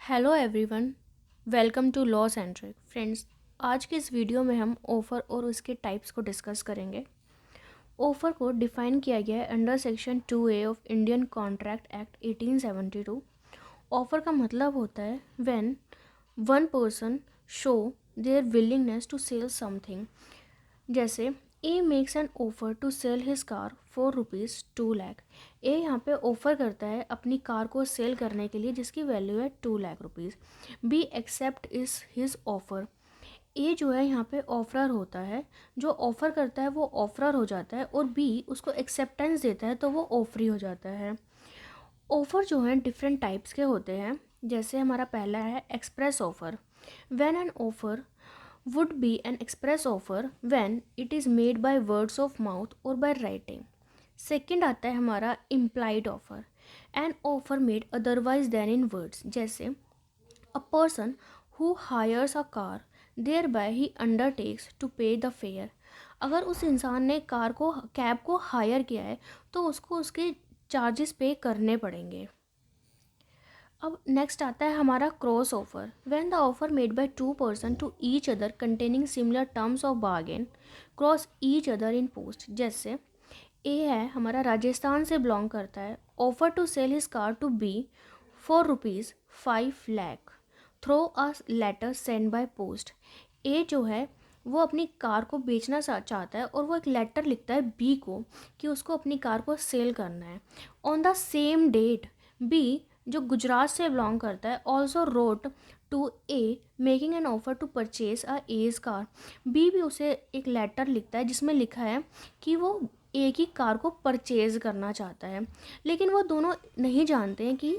Hello everyone, welcome to law centric friends. आज के इस वीडियो में हम ऑफ़र और उसके टाइप्स को डिस्कस करेंगे। ऑफ़र को डिफ़ाइन किया गया है under section 2A of Indian contract act 1872। Offer का मतलब होता है when one person show their willingness to sell something. जैसे A makes an offer to sell his car for ₹2 lakh. A यहाँ पे ऑफ़र करता है अपनी कार को सेल करने के लिए जिसकी वैल्यू है ₹2 lakh. B accept is his offer. A जो है यहाँ पे ऑफरर होता है, जो ऑफ़र करता है वो ऑफरर हो जाता है और बी उसको एक्सेप्टेंस देता है तो वो ऑफरी हो जाता है। ऑफ़र जो हैं डिफरेंट टाइप्स के होते हैं। जैसे हमारा पहला है express offer. When an offer would be an express offer when it is made by words of mouth or by writing. Second आता है हमारा implied offer, an offer made otherwise than in words. जैसे a person who hires a car thereby he undertakes to pay the fare. अगर उस इंसान ने cab को higher किया है तो उसको उसके चार्जेस पे करने पड़ेंगे। अब नेक्स्ट आता है हमारा cross offer. When the offer made by two person to each other containing similar terms of bargain cross each other in post. जैसे ए है हमारा राजस्थान से बिलोंग करता है, offer to sell his car to B for ₹5 lakh through a letter send by post. A जो है वो अपनी कार को बेचना चाहता है और वो एक लेटर लिखता है बी को कि उसको अपनी कार को सेल करना है। On the same date B जो गुजरात से बिलोंग करता है also wrote to a making an offer to purchase a age car. B भी उसे एक लेटर लिखता है जिसमें लिखा है कि वो ए की कार को परचेज करना चाहता है, लेकिन वो दोनों नहीं जानते हैं कि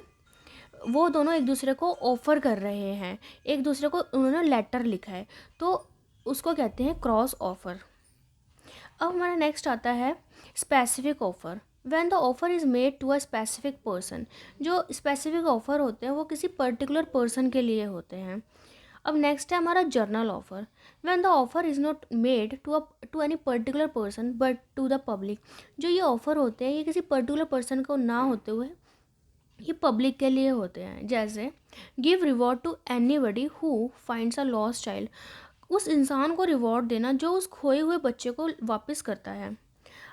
वो दोनों एक दूसरे को ऑफ़र कर रहे हैं, एक दूसरे को उन्होंने लेटर लिखा है, तो उसको कहते हैं क्रॉस ऑफ़र। अब हमारा नेक्स्ट आता है specific offer. When the offer is made to a specific person. जो स्पेसिफिक ऑफ़र होते हैं वो किसी पर्टिकुलर पर्सन के लिए होते हैं। अब नेक्स्ट है हमारा general offer. When the offer is not made to any particular person but to the public. जो ये ऑफ़र होते हैं ये किसी पर्टिकुलर पर्सन को ना होते हुए ये पब्लिक के लिए होते हैं। जैसे give reward to anybody who finds a lost child. उस इंसान को रिवॉर्ड देना जो उस खोए हुए बच्चे को वापस करता है।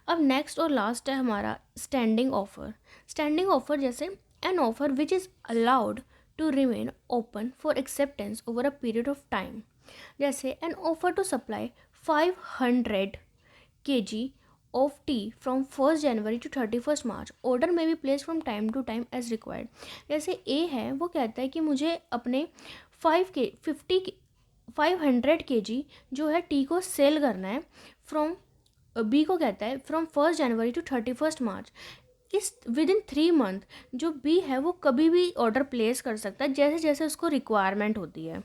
अब नेक्स्ट और लास्ट है हमारा स्टैंडिंग ऑफर। स्टैंडिंग ऑफर जैसे an offer which is allowed to remain open for acceptance over a period of time. जैसे an offer to supply 500 kg of tea from 1st January to 31st March. Order may be placed from time to time as required. जैसे A है वो कहता है कि मुझे अपने 500 kg जो है टी को सेल करना है। फ्रॉम बी को कहता है from 1st January to 31st मार्च। इस विद इन 3 मंथ जो बी है वो कभी भी ऑर्डर प्लेस कर सकता है जैसे जैसे उसको रिक्वायरमेंट होती है।